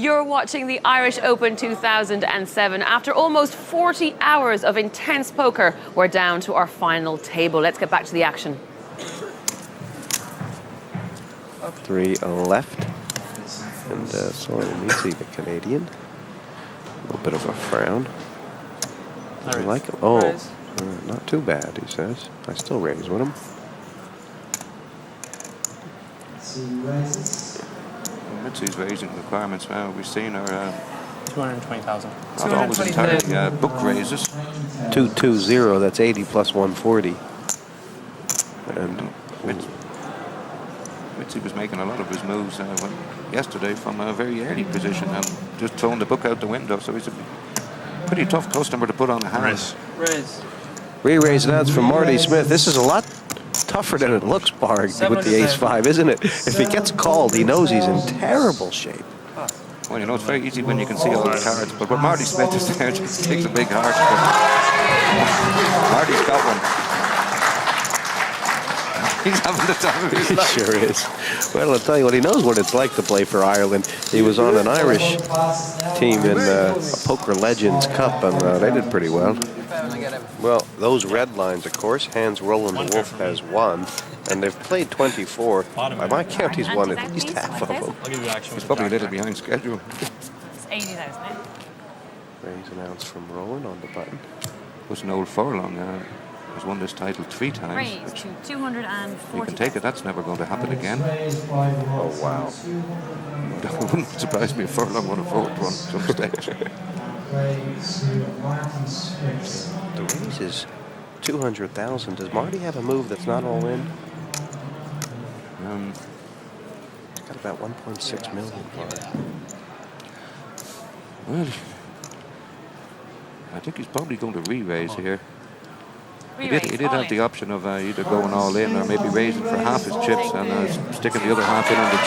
You're watching the Irish Open 2007. After almost 40 hours of intense poker, we're down to our final table. Let's get back to the action. 3 left. And Sawyer Meatsy, the Canadian. A little bit of a frown. Doesn't like him. Oh, not too bad, he says. I still raise with him. Mitzi's raising requirements now. We've seen her 220,000. not always entirely book raises. 220, that's 80 plus 140. And Mitzi was making a lot of his moves yesterday from a very early position and just throwing the book out the window. So he's a pretty tough customer to put on the hands. Raise. Re-raise nuts from Marty Smith. This is a lot tougher than it looks, Park, with the ace-5, isn't it? If he gets called, he knows he's in terrible shape. Well, you know, it's very easy when you can see all the cards. But when Marty Smith is there, just takes a big heart. Marty's got one. He's having the time of his life. He sure is. Well, I'll tell you what, he knows what it's like to play for Ireland. He was on an Irish team in a Poker Legends Cup, and they did pretty well. Well, those red lines, of course, Hans Roland de Wolf has won, and they've played 24. By my count, he's won at least half of them. He's probably a little behind schedule. It's 80,000, eh? Raise an ounce from Roland on the button. Was an old Furlong. Has won this title 3 times. Raise to 240. You can take it, that's never going to happen again. Oh, wow. It wouldn't surprise me if Furlong won a 4th one at some stage. The raise is 200,000. Does Marty have a move that's not all in? He's got about 1.6 million. Well, I think he's probably going to re-raise here. He did have the option of either going all in or maybe raising for half his chips and sticking the other half in on the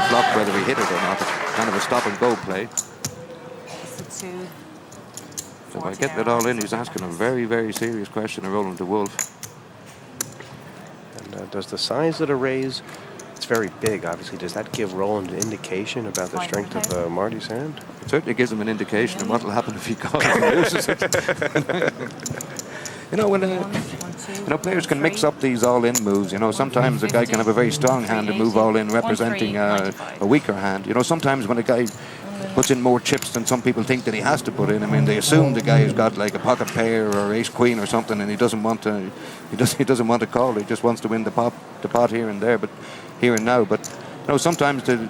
flop, whether he hit it or not. It's kind of a stop-and-go play. So by getting it all in, he's asking a very, very serious question of Roland de Wolf. And does the size of the raise, it's very big, obviously, does that give Roland an indication about the strength of Marty's hand? It certainly gives him an indication of what will happen if he calls and loses it. You know, when players can mix up these all-in moves, you know, sometimes a guy can have a very strong hand and move all-in representing a weaker hand. You know, sometimes when a guy puts in more chips than some people think that he has to put in, I mean, they assume the guy has got like a pocket pair or ace-queen or something, and he doesn't want to call. He just wants to win the pot here and there, but here and now. But you know, sometimes the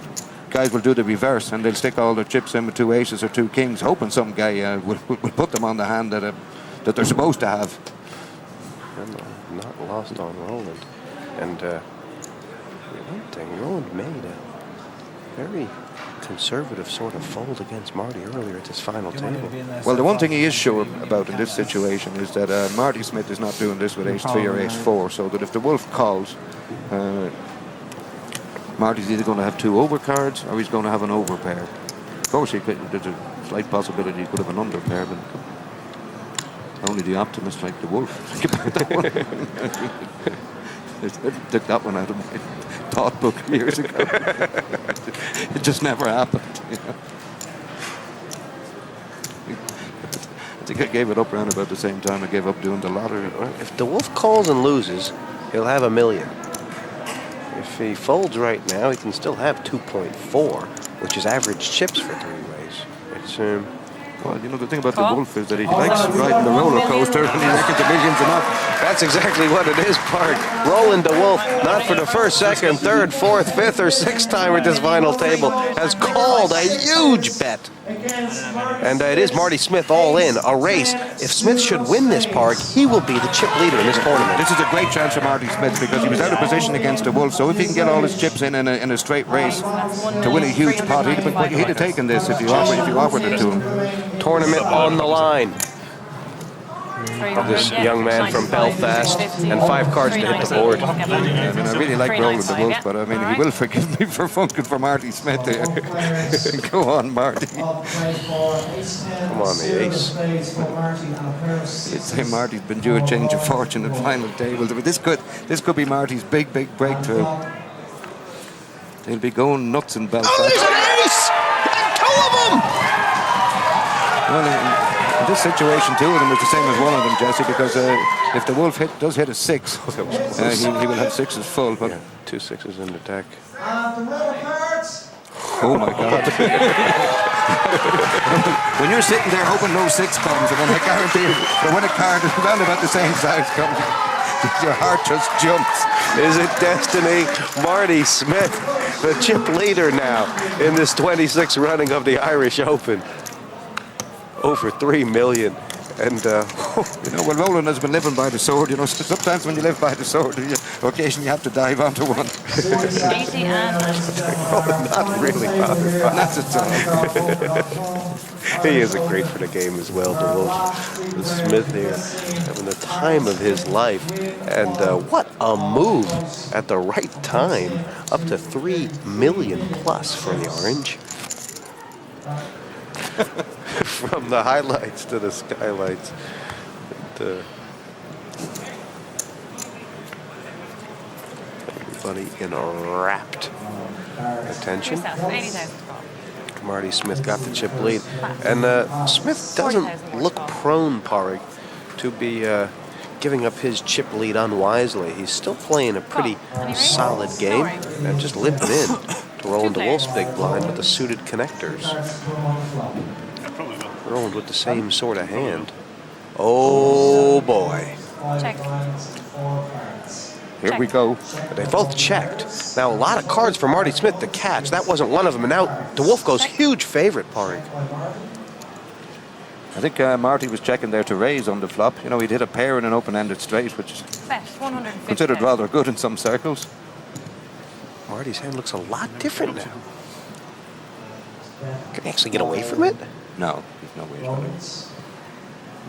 guys will do the reverse and they'll stick all their chips in with 2 aces or 2 kings, hoping some guy will put them on the hand that they're supposed to have. And, not lost on Roland. And one thing, Roland made a very conservative sort of fold against Marty earlier at this final table. Well, the one thing he is sure about in this situation is that Marty Smith is not doing this with ace-3 or ace-4, so that if the Wolf calls, Marty's either going to have 2 overcards or he's going to have an overpair. Of course, there's a slight possibility he could have an underpair, but only the optimist like the Wolf. I took that one out of my thought book years ago. It just never happened. You know? I think I gave it up around about the same time I gave up doing the lottery. If the Wolf calls and loses, he'll have $1 million. If he folds right now, he can still have 2.4, which is average chips for 3 ways. It's well, you know, the thing about the Wolf is that he likes riding the roller coaster and he reckons the millions enough. That's exactly what it is, Park. Roland de Wolf, not for the first, second, third, fourth, fifth, or sixth time at this final table, has called a huge bet. And it is Marty Smith all in, a race. If Smith should win this, Park, he will be the chip leader in this tournament. This is a great chance for Marty Smith because he was out of position against the Wolf. So if he can get all his chips in a straight race to win a huge pot, he'd have taken this if you offered it to him. Tournament on the line. This young man from Belfast, and 5 cards to hit the board. I mean, I really like Roland de Wolf, but I mean, he will forgive me for funking for Marty Smith here. Go on, Marty. Come on, the ace. You'd say Marty's been due a change of fortune at final tables. But this could be Marty's big breakthrough. They'll be going nuts in Belfast. Oh, there's an ace! And 2 of them! him! Well, in this situation, two of them is the same as one of them, Jesse, because if the Wolf does hit a 6, he will have 6s full. But Yeah, 2 6s in the deck. oh my God! When you're sitting there hoping no 6 comes, and then I guarantee you, but when a card is around about the same size comes, your heart just jumps. Is it destiny? Marty Smith, the chip leader now in this 26th running of the Irish Open. Over 3 million. And, you know, well, Roland has been living by the sword. You know, sometimes when you live by the sword, occasionally you have to dive onto one. Easy and not really bothered by That's it. He is a great for the game as well, the Wolf. The Smith here having the time of his life. And what a move at the right time. Up to 3 million plus for the Orange. From the highlights to the skylights. And, everybody in rapt attention. Marty Smith got the chip lead. And Smith doesn't look prone, Parry, to be giving up his chip lead unwisely. He's still playing a pretty solid game and just limping in to Roland DeWolf's big blind with the suited connectors. Roland with the same sort of hand. Oh boy. check. Here we go. They both checked. Now a lot of cards for Marty Smith to catch. That wasn't one of them. And now DeWolf goes huge favorite, Parry. I think Marty was checking there to raise on the flop. You know, he'd hit a pair in an open-ended straight, which is Bet 150. considered rather good in some circles. Marty's hand looks a lot different now. Can he actually get away from it? No, there's no way he's going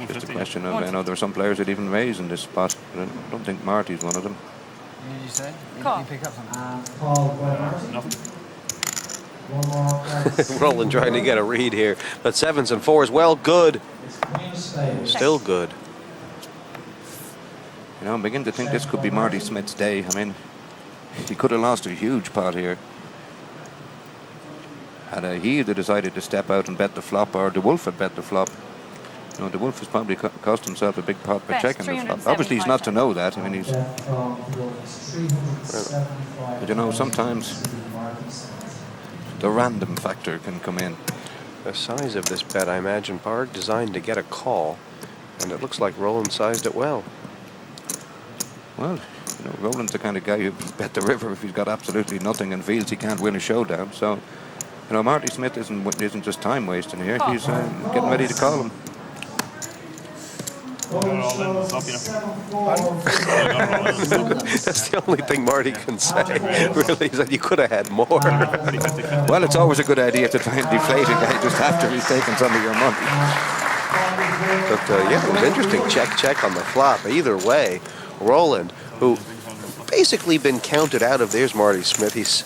to. Just a question of, I know there are some players that even raise in this spot, but I don't think Marty's one of them. What did you say? Call. You pick up something? Roland trying to get a read here. But 7s and 4s, well, good. Still good. You know, I'm beginning to think this could be Marty Smith's day. I mean, he could have lost a huge pot here. Had he either decided to step out and bet the flop, or the Wolf had bet the flop. You know, the Wolf has probably cost himself a big pot by Bet checking the flop. Obviously, he's not to know that. I mean, he's... But you know, sometimes the random factor can come in. The size of this bet, I imagine, Park designed to get a call. And it looks like Roland sized it well. Well, you know, Roland's the kind of guy who bet the river if he's got absolutely nothing and feels he can't win a showdown. So, you know, Marty Smith isn't just time wasting here. He's getting ready to call him. That's the only thing Marty can say. Really, is that you could have had more. Well, it's always a good idea to try and deflate a guy just after he's taken some of your money. But yeah, it was interesting. Check on the flop. Either way, Roland, who basically been counted out of, there's Marty Smith. He's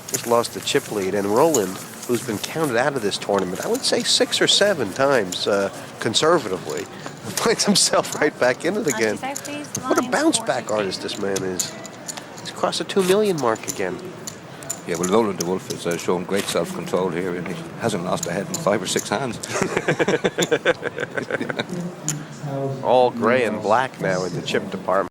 just lost the chip lead. And Roland, who's been counted out of this tournament, I would say 6 or 7 times conservatively, finds himself right back in it again. What a bounce back artist this man is. He's crossed the 2 million mark again. Yeah, well, Roland DeWolf has shown great self-control here, and he hasn't lost a head in 5 or 6 hands. All gray and black now in the chip department.